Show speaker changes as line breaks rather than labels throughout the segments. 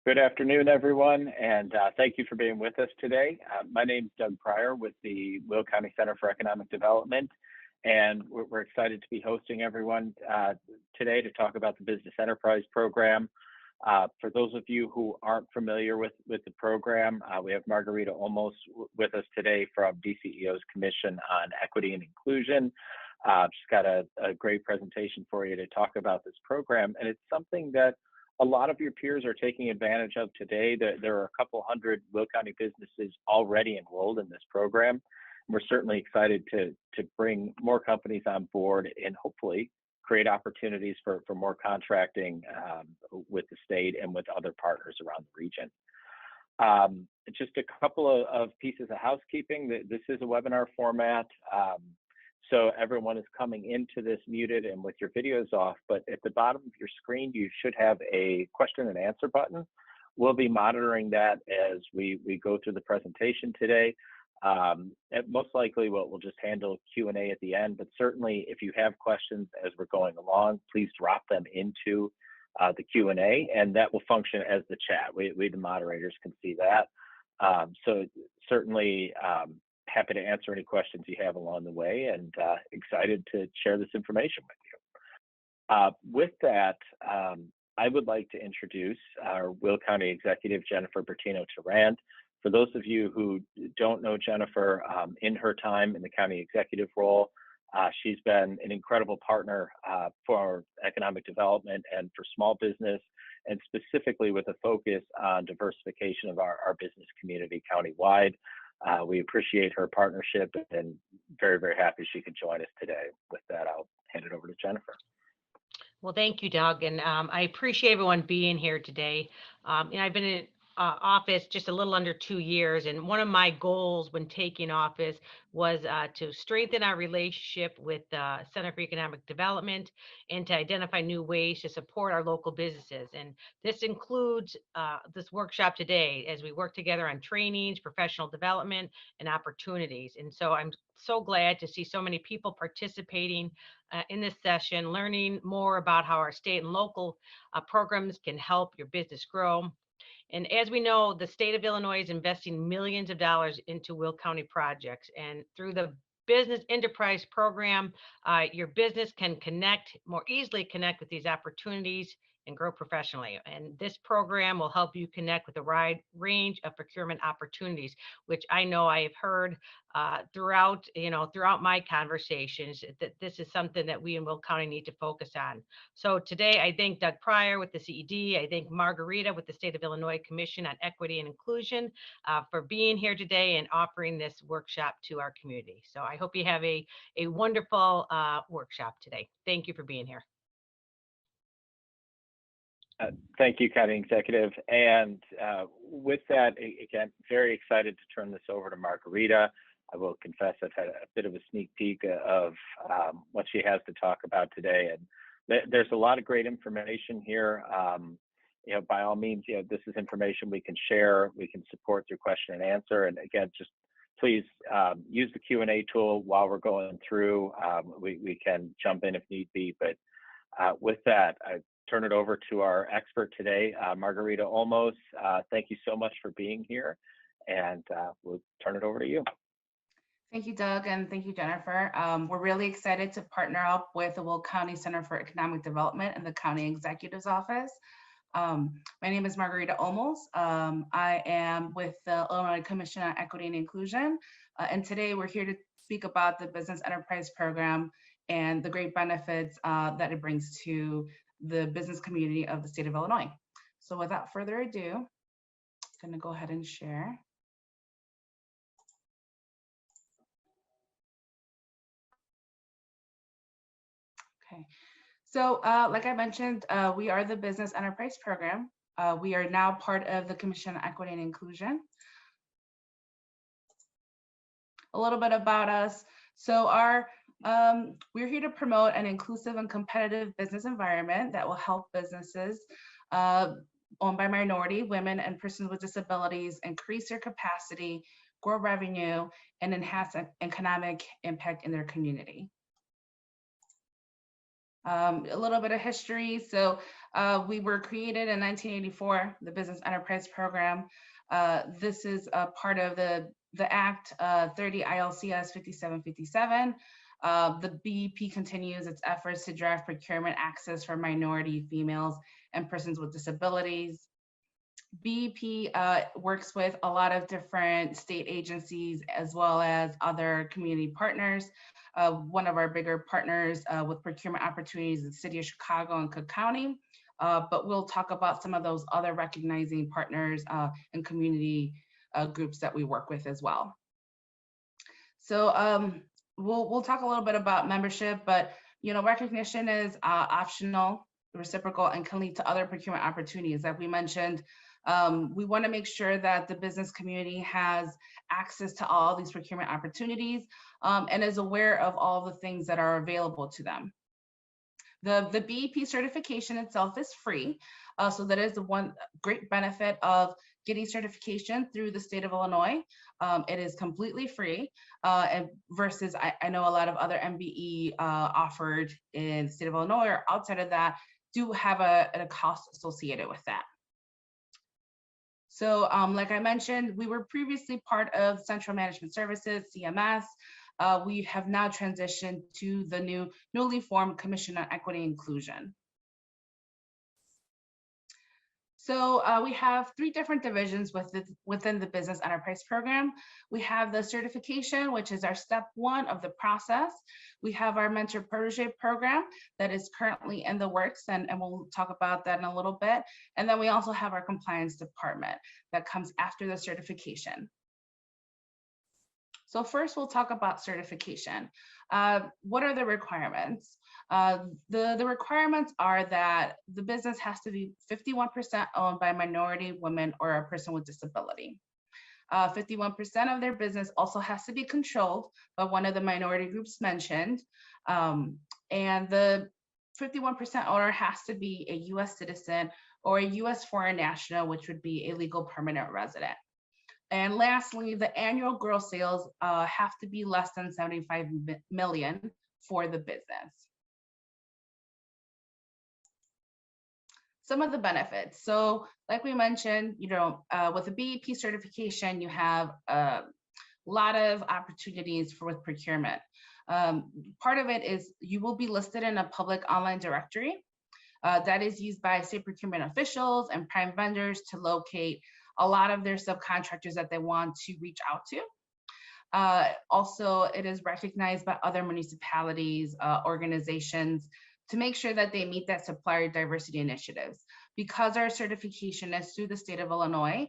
Good afternoon, everyone, and thank you for being with us today. My name is Doug Pryor with the Will County Center for Economic Development, and we're excited to be hosting everyone today to talk about the Business Enterprise Program. For those of you who aren't familiar with the program, we have Margarita Olmos with us today from DCEO's Commission on Equity and Inclusion. She's got a great presentation for you to talk about this program, and it's something that a lot of your peers are taking advantage of today. There are a couple hundred Will County businesses already enrolled in this program. We're certainly excited to bring more companies on board and hopefully create opportunities for more contracting with the state and with other partners around the region. Just a couple of pieces of housekeeping. This is a webinar format. So everyone is coming into this muted and with your videos off, but at the bottom of your screen, you should have a question and answer button. We'll be monitoring that as we go through the presentation today. Most likely we'll just handle Q&A at the end, but certainly if you have questions as we're going along, please drop them into the Q&A, and that will function as the chat. We the moderators can see that. So certainly, happy to answer any questions you have along the way, and excited to share this information with you. With that, I would like to introduce our Will County Executive, Jennifer Bertino-Tarrant. For those of you who don't know Jennifer, in her time in the county executive role, she's been an incredible partner for economic development and for small business, and specifically with a focus on diversification of our business community countywide. We appreciate her partnership and very, very happy she could join us today. With that, I'll hand it over to Jennifer.
Well, thank you, Doug. And I appreciate everyone being here today. I've been in office just a little under 2 years. And one of my goals when taking office was to strengthen our relationship with the Center for Economic Development and to identify new ways to support our local businesses. And this includes this workshop today as we work together on trainings, professional development, and opportunities. And so I'm so glad to see so many people participating in this session, learning more about how our state and local programs can help your business grow. And as we know, the state of Illinois is investing millions of dollars into Will County projects. And through the Business Enterprise Program, your business can more easily connect with these opportunities and grow professionally. And this program will help you connect with a wide range of procurement opportunities, which I know I have heard throughout my conversations that this is something that we in Will County need to focus on. So today, I thank Doug Pryor with the CED. I thank Margarita with the State of Illinois Commission on Equity and Inclusion for being here today and offering this workshop to our community. So I hope you have a wonderful workshop today. Thank you for being here.
Thank you, County Executive. And with that, again, very excited to turn this over to Margarita. I will confess I've had a bit of a sneak peek of what she has to talk about today. And there's a lot of great information here. By all means, this is information we can share, we can support through question and answer. And again, just please use the Q&A tool while we're going through. We can jump in if need be. But with that, I turn it over to our expert today, Margarita Olmos. Thank you so much for being here, and we'll turn it over to you.
Thank you, Doug, and thank you, Jennifer. We're really excited to partner up with the Will County Center for Economic Development and the County Executive's Office. My name is Margarita Olmos. I am with the Illinois Commission on Equity and Inclusion, and today we're here to speak about the Business Enterprise Program and the great benefits that it brings to the business community of the state of Illinois. So without further ado, I'm going to go ahead and share. Okay, so like I mentioned, we are the Business Enterprise Program. We are now part of the Commission on Equity and Inclusion. A little bit about us. So we're here to promote an inclusive and competitive business environment that will help businesses owned by minority, women, and persons with disabilities increase their capacity, grow revenue, and enhance economic impact in their community. A little bit of history. So we were created in 1984, the Business Enterprise Program. This is a part of the Act 30 ILCS 5757. The BEP continues its efforts to drive procurement access for minority, females, and persons with disabilities. BEP works with a lot of different state agencies as well as other community partners. One of our bigger partners with procurement opportunities is the City of Chicago and Cook County, but we'll talk about some of those other recognizing partners and community groups that we work with as well. So we'll talk a little bit about membership, but recognition is optional, reciprocal, and can lead to other procurement opportunities. Like we mentioned, we want to make sure that the business community has access to all these procurement opportunities and is aware of all the things that are available to them. The BEP certification itself is free, so that is the one great benefit of getting certification through the state of Illinois. It is completely free, and versus I know a lot of other MBE offered in the state of Illinois or outside of that do have a cost associated with that. So like I mentioned, we were previously part of Central Management Services, CMS. We have now transitioned to the newly formed Commission on Equity and Inclusion. So we have 3 different divisions within the Business Enterprise Program. We have the certification, which is our step 1 of the process. We have our mentor protege program that is currently in the works, and we'll talk about that in a little bit. And then we also have our compliance department that comes after the certification. So first we'll talk about certification. What are the requirements? The requirements are that the business has to be 51% owned by minority, women, or a person with disability. 51% of their business also has to be controlled by one of the minority groups mentioned. And the 51% owner has to be a US citizen or a US foreign national, which would be a legal permanent resident. And lastly, the annual gross sales have to be less than 75 million for the business. Some of the benefits. So like we mentioned, with a BEP certification, you have a lot of opportunities with procurement. Part of it is you will be listed in a public online directory that is used by state procurement officials and prime vendors to locate a lot of their subcontractors that they want to reach out to. Also, it is recognized by other municipalities, organizations, to make sure that they meet that supplier diversity initiatives. Because our certification is through the state of Illinois,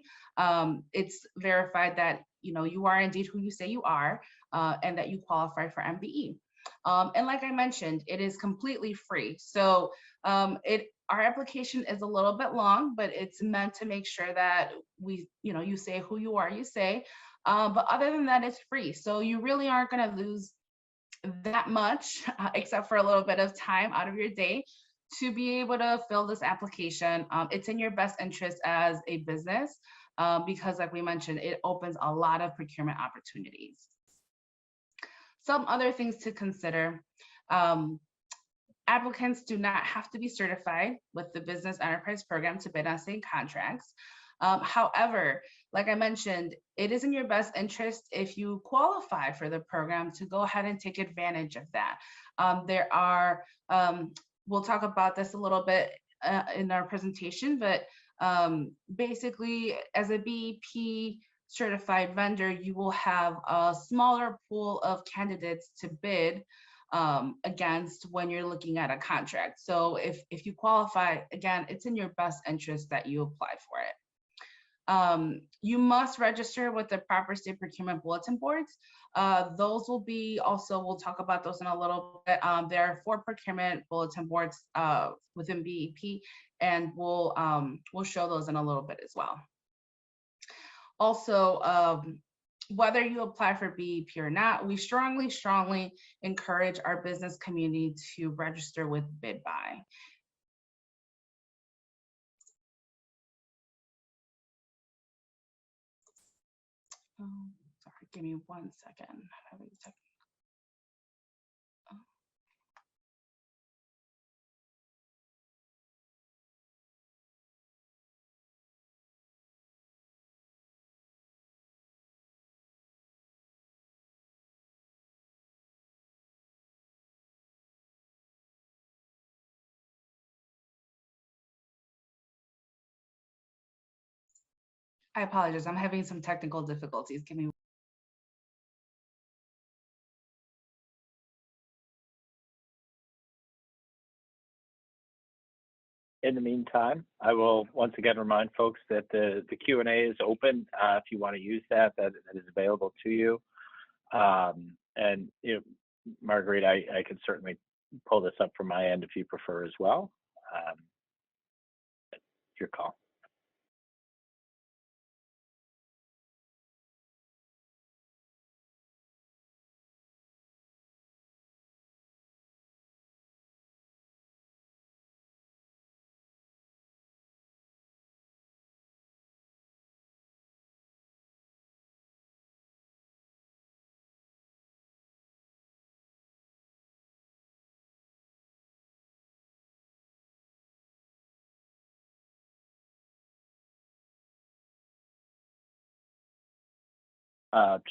it's verified that you are indeed who you say you are, and that you qualify for MBE. And like I mentioned, it is completely free. So our application is a little bit long, but it's meant to make sure that you say who you are, you say, but other than that, it's free. So you really aren't going to lose that much, except for a little bit of time out of your day to be able to fill this application. It's in your best interest as a business because like we mentioned, it opens a lot of procurement opportunities. Some other things to consider. Applicants do not have to be certified with the Business Enterprise Program to bid on state contracts. However, like I mentioned, it is in your best interest if you qualify for the program to go ahead and take advantage of that. There are, we'll talk about this a little bit in our presentation, but basically as a BEP certified vendor, you will have a smaller pool of candidates to bid against when you're looking at a contract. So if you qualify, again, it's in your best interest that you apply for it. You must register with the proper state procurement bulletin boards. Those will be also, we'll talk about those in a little bit. There are 4 procurement bulletin boards within BEP, and we'll show those in a little bit as well. Also, whether you apply for BEP or not, we strongly encourage our business community to register with BidBuy. Sorry, give me 1 second. I apologize. I'm having some technical difficulties. Give me.
In the meantime, I will once again remind folks that the Q&A is open. If you want to use that is available to you. And you know, Marguerite, I can certainly pull this up from my end if you prefer as well. Your call.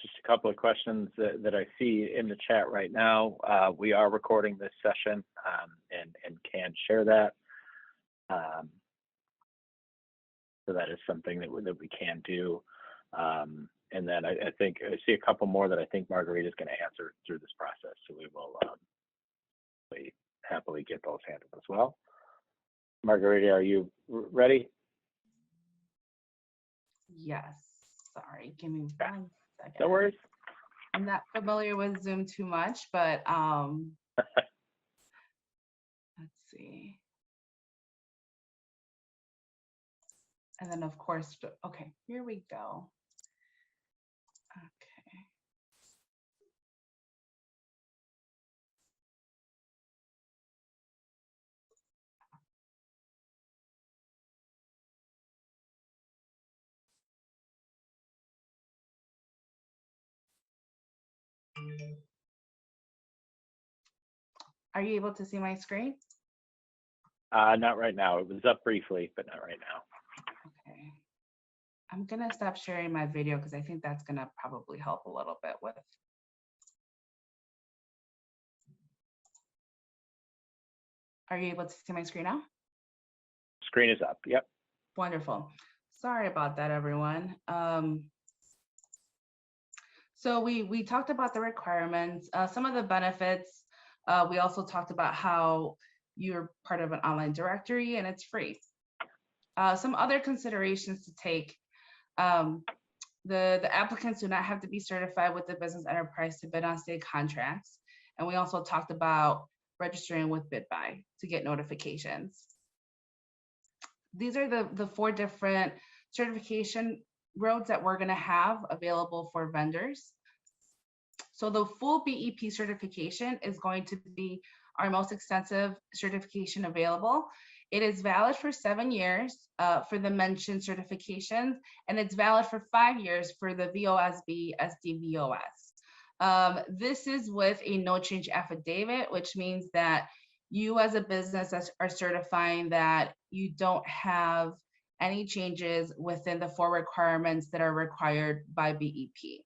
Just a couple of questions that I see in the chat right now. We are recording this session and can share that. So that is something that we can do. And then I think I see a couple more that I think Margarita is going to answer through this process. So we will happily get those handled as well. Margarita, are you ready?
Yes. Sorry. Give me 1 second.
No worries.
I'm not familiar with Zoom too much, but let's see. And then of course, okay, here we go. Okay. Are you able to see my screen?
Not right now. It was up briefly, but not right now.
Okay. I'm gonna stop sharing my video because I think that's gonna probably help a little bit with. Are you able to see my screen now?
Screen is up. Yep.
Wonderful. Sorry about that, everyone. So we talked about the requirements, some of the benefits. We also talked about how you're part of an online directory and it's free. Some other considerations to take. The applicants do not have to be certified with the business enterprise to bid on state contracts. And we also talked about registering with BidBuy to get notifications. These are the 4 different certification roads that we're gonna have available for vendors. So the full BEP certification is going to be our most extensive certification available. It is valid for 7 years for the mentioned certifications, and it's valid for 5 years for the VOSB SDVOS. This is with a no change affidavit, which means that you as a business are certifying that you don't have any changes within the 4 requirements that are required by BEP.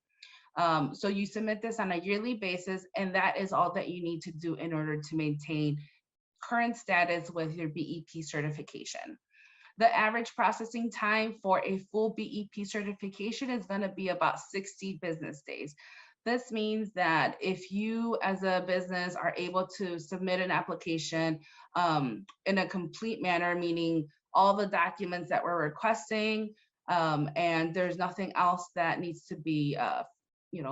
So you submit this on a yearly basis, and that is all that you need to do in order to maintain current status with your BEP certification. The average processing time for a full BEP certification is going to be about 60 business days. This means that if you as a business are able to submit an application in a complete manner, meaning all the documents that we're requesting, and there's nothing else that needs to be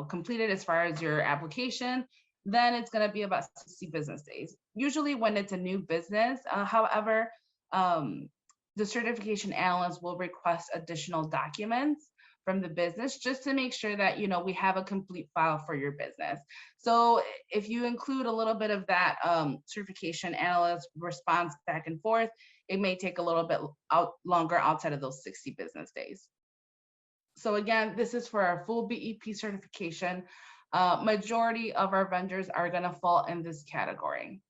completed as far as your application, then it's going to be about 60 business days. Usually when it's a new business, however, the certification analyst will request additional documents from the business just to make sure that we have a complete file for your business. So if you include a little bit of that certification analyst response back and forth, it may take a little bit longer outside of those 60 business days. So again, this is for our full BEP certification. Majority of our vendors are going to fall in this category.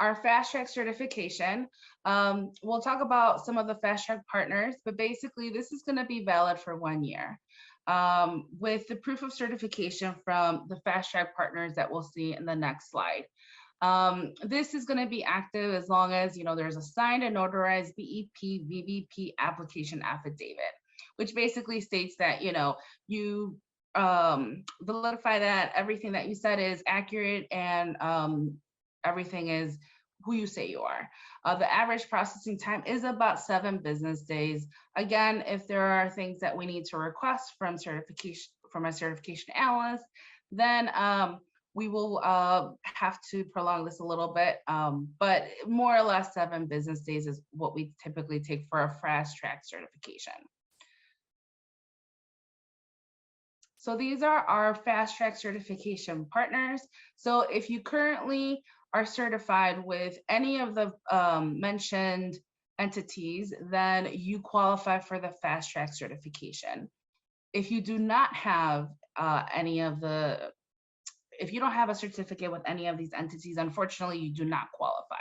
Our fast track certification, we'll talk about some of the fast track partners, but basically this is going to be valid for 1 year. With the proof of certification from the fast track partners that we'll see in the next slide. This is going to be active as long as, there's a signed and notarized BEP VBP application affidavit, which basically states that, you validify that everything that you said is accurate and everything is who you say you are. The average processing time is about 7 business days. Again, if there are things that we need to request from a certification analyst, then we will have to prolong this a little bit, but more or less 7 business days is what we typically take for a fast track certification. So these are our fast track certification partners. So if you currently are certified with any of the mentioned entities, then you qualify for the fast track certification. If you do not have if you don't have a certificate with any of these entities, unfortunately, you do not qualify.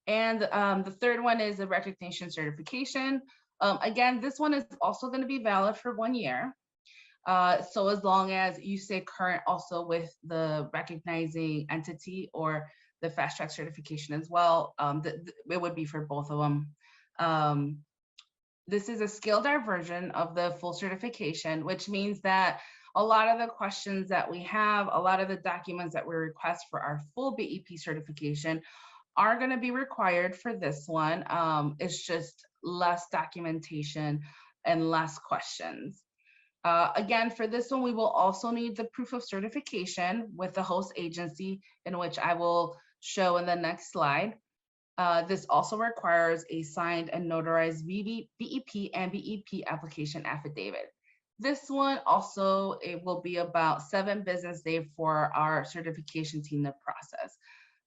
And the third one is a recognition certification. Again, this one is also going to be valid for 1 year. So as long as you stay current also with the recognizing entity or the fast track certification as well, it would be for both of them. This is a scaled down version of the full certification, which means that a lot of the questions that we have, a lot of the documents that we request for our full BEP certification are going to be required for this one. It's just less documentation and less questions. Again, for this one, we will also need the proof of certification with the host agency, in which I will show in the next slide. This also requires a signed and notarized BEP and BEP application affidavit. This one also, it will be about 7 business days for our certification team to process.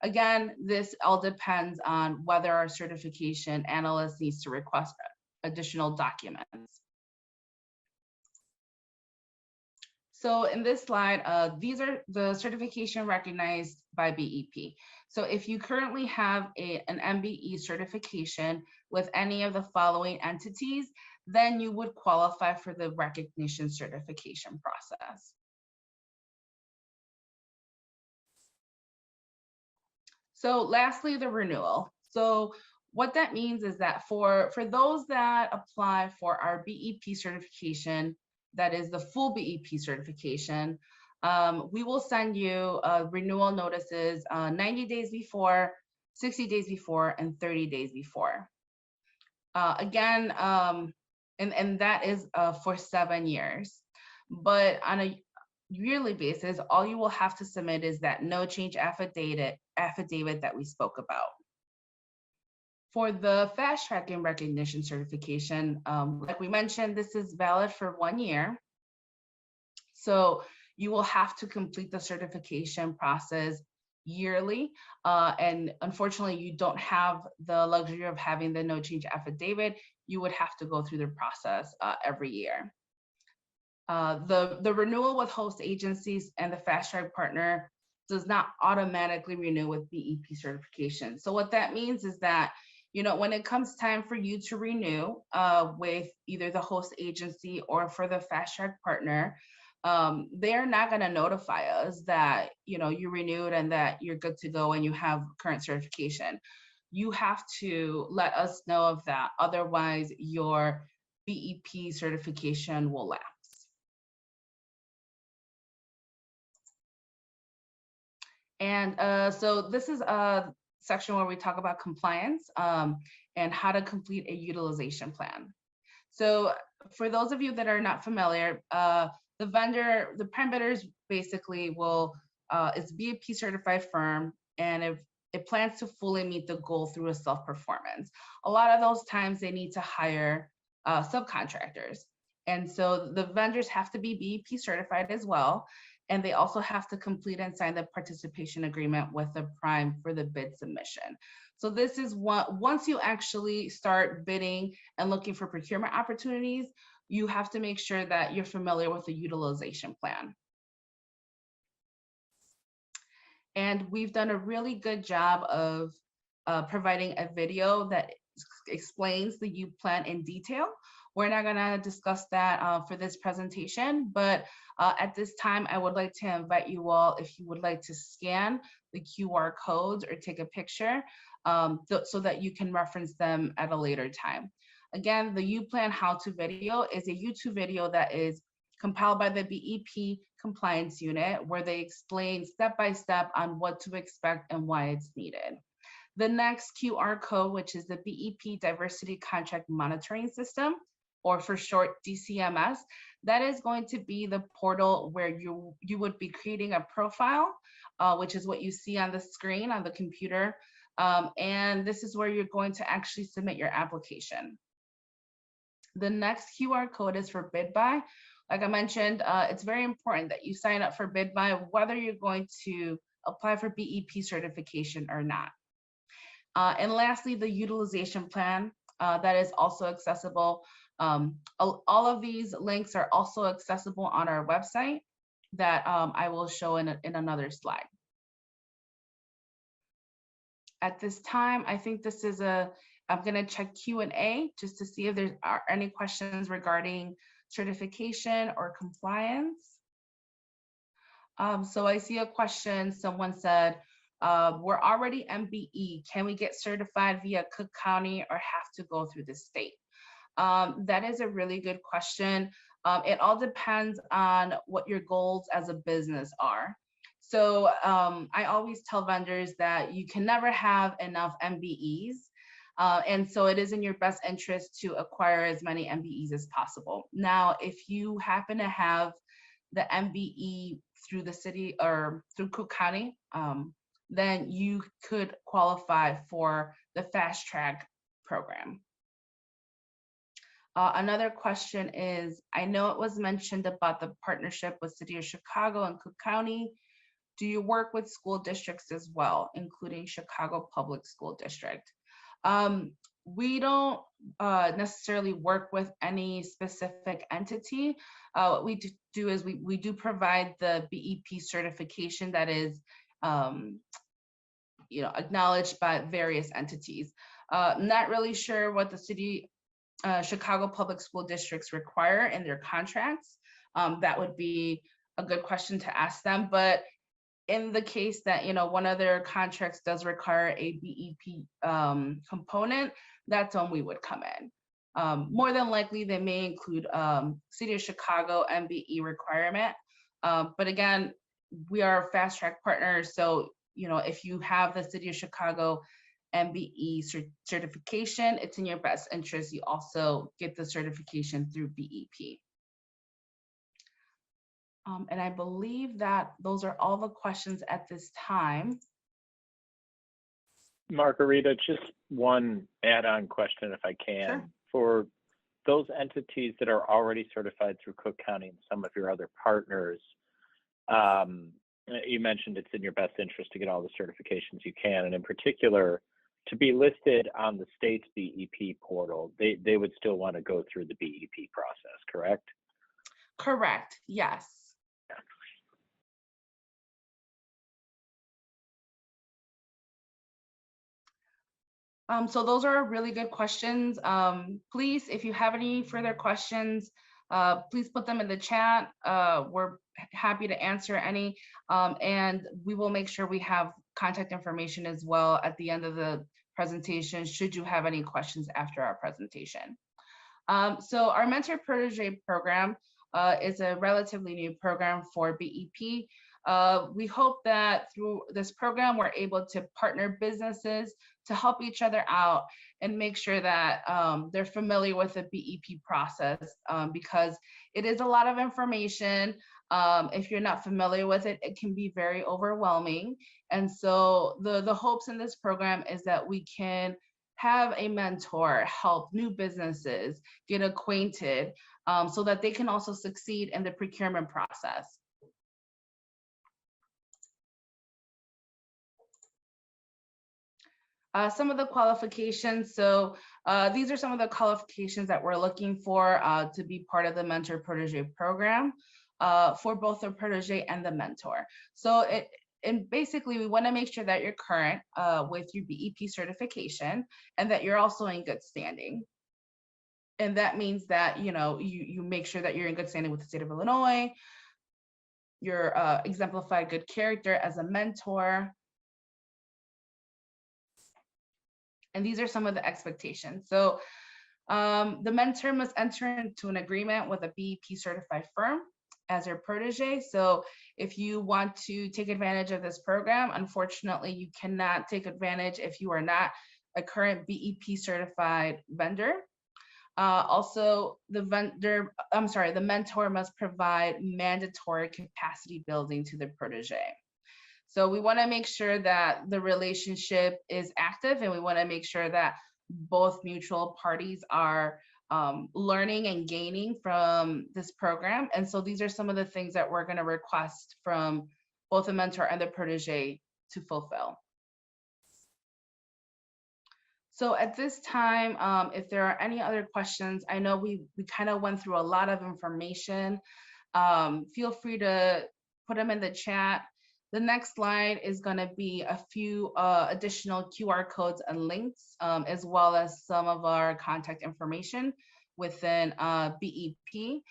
Again, this all depends on whether our certification analyst needs to request additional documents. So in this slide, these are the certification recognized by BEP. So if you currently have an MBE certification with any of the following entities, then you would qualify for the recognition certification process. So lastly, the renewal. So what that means is that for those that apply for our BEP certification, that is the full BEP certification, we will send you renewal notices 90 days before, 60 days before, and 30 days before. Again, and that is for 7 years. But on a yearly basis, all you will have to submit is that no change affidavit that we spoke about. For the fast track and recognition certification, like we mentioned, this is valid for 1 year. So you will have to complete the certification process yearly. And unfortunately, you don't have the luxury of having the no change affidavit. You would have to go through the process every year. The renewal with host agencies and the fast track partner does not automatically renew with BEP certification. So what that means is that, when it comes time for you to renew with either the host agency or for the fast track partner, they're not going to notify us that, you renewed and that you're good to go and you have current certification. You have to let us know of that. Otherwise, your BEP certification will lapse. And so this is a section where we talk about compliance and how to complete a utilization plan. So for those of you that are not familiar, the prime vendors basically is BEP certified firm, and it plans to fully meet the goal through a self-performance. A lot of those times they need to hire subcontractors. And so the vendors have to be BEP certified as well. And they also have to complete and sign the participation agreement with the prime for the bid submission. So this is once you actually start bidding and looking for procurement opportunities, you have to make sure that you're familiar with the utilization plan. And we've done a really good job of providing a video that explains the U plan in detail. We're not going to discuss that for this presentation, but at this time, I would like to invite you all, if you would like to scan the QR codes or take a picture so that you can reference them at a later time. Again, the U-Plan how-to video is a YouTube video that is compiled by the BEP compliance unit, where they explain step-by-step on what to expect and why it's needed. The next QR code, which is the BEP Diversity Contract Monitoring System, or for short DCMS, that is going to be the portal where you would be creating a profile, which is what you see on the screen on the computer. And this is where you're going to actually submit your application. The next QR code is for BidBuy. Like I mentioned, it's very important that you sign up for BidBuy, whether you're going to apply for BEP certification or not. And lastly, the utilization plan that is also accessible. All of these links are also accessible on our website that I will show in another slide. At this time, I think this is I'm gonna check Q&A just to see if there are any questions regarding certification or compliance. So I see a question, someone said, we're already MBE, can we get certified via Cook County or have to go through the state? That is a really good question. It all depends on what your goals as a business are. So I always tell vendors that you can never have enough MBEs. And so it is in your best interest to acquire as many MBEs as possible. Now, if you happen to have the MBE through the city or through Cook County, then you could qualify for the fast track program. Another question is, I know it was mentioned about the partnership with City of Chicago and Cook County. Do you work with school districts as well, including Chicago Public School District? We don't necessarily work with any specific entity. What we do is we do provide the BEP certification that is acknowledged by various entities. Not really sure what the city Chicago Public School Districts require in their contracts. That would be a good question to ask them. But in the case that one of their contracts does require a BEP component, that's when we would come in. More than likely, they may include City of Chicago MBE requirement. But again, we are fast track partners. So, if you have the City of Chicago MBE certification, it's in your best interest. You also get the certification through BEP. And I believe that those are all the questions at this time.
Margarita, just one add-on question, if I can.
Sure.
For those entities that are already certified through Cook County and some of your other partners, you mentioned it's in your best interest to get all the certifications you can, and in particular, to be listed on the state's BEP portal, they would still want to go through the BEP process, correct?
Correct, yes. So those are really good questions. Please, if you have any further questions, please put them in the chat. We're happy to answer any, and we will make sure we have contact information as well at the end of the presentation, should you have any questions after our presentation. So our Mentor Protege program is a relatively new program for BEP. We hope that through this program, we're able to partner businesses to help each other out and make sure that they're familiar with the BEP process, because it is a lot of information. If you're not familiar with it, it can be very overwhelming. And so the hopes in this program is that we can have a mentor help new businesses get acquainted so that they can also succeed in the procurement process. Some of the qualifications. So these are some of the qualifications that we're looking for to be part of the Mentor Protege program for both the protege and the mentor. So and basically, we want to make sure that you're current with your BEP certification and that you're also in good standing. And that means that, you make sure that you're in good standing with the state of Illinois, you're exemplified good character as a mentor. And these are some of the expectations. So the mentor must enter into an agreement with a BEP certified firm as your protege. So if you want to take advantage of this program, unfortunately, you cannot take advantage if you are not a current BEP certified vendor. Also, the mentor must provide mandatory capacity building to the protege. So we want to make sure that the relationship is active, and we want to make sure that both mutual parties are learning and gaining from this program. And so these are some of the things that we're going to request from both the mentor and the protege to fulfill. So at this time, if there are any other questions, I know we kind of went through a lot of information. Feel free to put them in the chat. The next slide is going to be a few additional QR codes and links, as well as some of our contact information within BEP,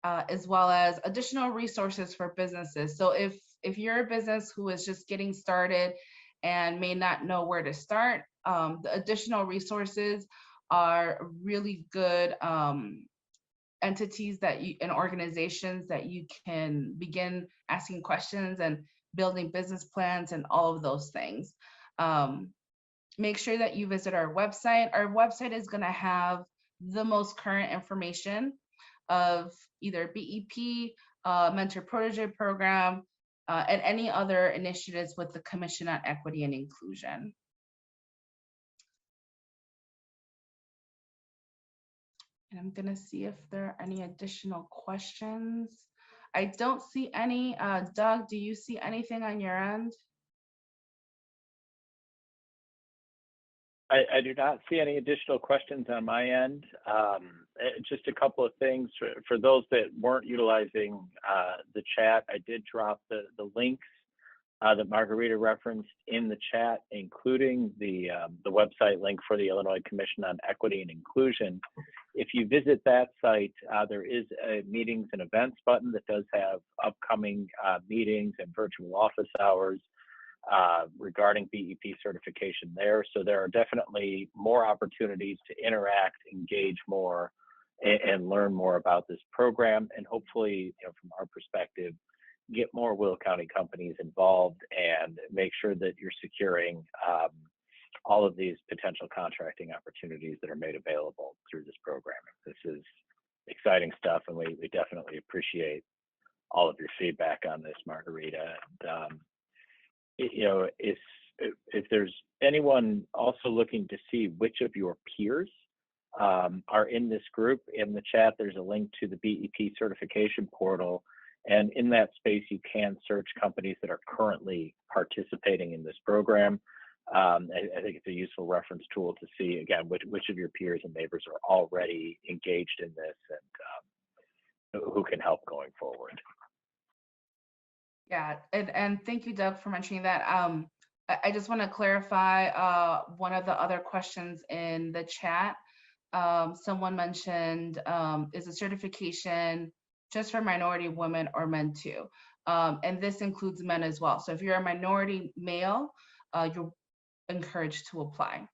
as well as additional resources for businesses. So if you're a business who is just getting started and may not know where to start, the additional resources are really good entities and organizations that you can begin asking questions and building business plans and all of those things. Make sure that you visit our website. Our website is going to have the most current information of either BEP, mentor protege program, and any other initiatives with the Commission on Equity and Inclusion. And I'm going to see if there are any additional questions. I don't see any. Doug, do you see anything on your end?
I do not see any additional questions on my end. Just a couple of things for those that weren't utilizing the chat. I did drop the links that Margarita referenced in the chat, including the website link for the Illinois Commission on Equity and Inclusion. If you visit that site, there is a meetings and events button that does have upcoming meetings and virtual office hours regarding BEP certification there. So there are definitely more opportunities to interact, engage more, and learn more about this program. And hopefully, from our perspective, get more Will County companies involved and make sure that you're securing all of these potential contracting opportunities that are made available through this program. This is exciting stuff, and we definitely appreciate all of your feedback on this, Margarita. And, if there's anyone also looking to see which of your peers are in this group, in the chat, there's a link to the BEP certification portal. And in that space, you can search companies that are currently participating in this program. I think it's a useful reference tool to see, again, which of your peers and neighbors are already engaged in this and who can help going forward.
Yeah, and thank you, Doug, for mentioning that. I just want to clarify one of the other questions in the chat. Someone mentioned, is a certification just for minority women or men too? And this includes men as well. So if you're a minority male, you're encouraged to apply.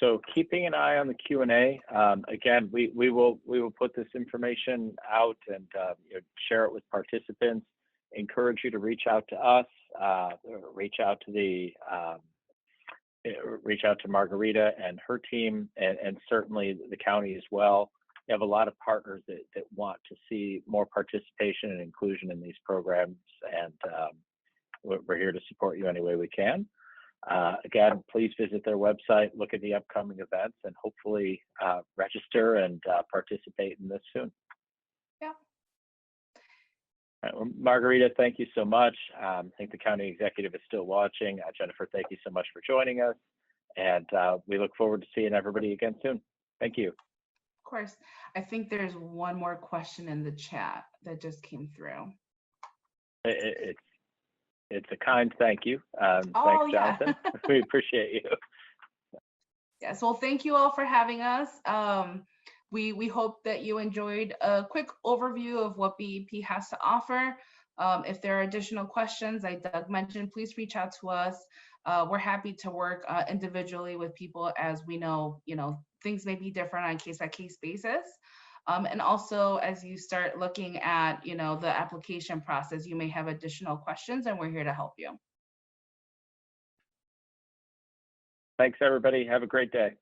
So keeping an eye on the Q&A. Again, we will put this information out and share it with participants. Encourage you to reach out to us, reach out to Margarita and her team, and certainly the county as well. We have a lot of partners that want to see more participation and inclusion in these programs, and we're here to support you any way we can. Again, please visit their website, look at the upcoming events, and hopefully register and participate in this soon.
Yeah.
All right, well, Margarita, thank you so much. I think the county executive is still watching. Jennifer, thank you so much for joining us. And we look forward to seeing everybody again soon. Thank you.
Of course. I think there's one more question in the chat that just came through.
It's a kind thank you.
Oh,
Thanks,
yeah.
Jonathan. We appreciate you.
Yes, well, thank you all for having us. We hope that you enjoyed a quick overview of what BEP has to offer. If there are additional questions, like Doug mentioned, please reach out to us. We're happy to work individually with people, as we know, things may be different on a case-by-case basis. And also, as you start looking at, the application process, you may have additional questions, and we're here to help you.
Thanks, everybody. Have a great day.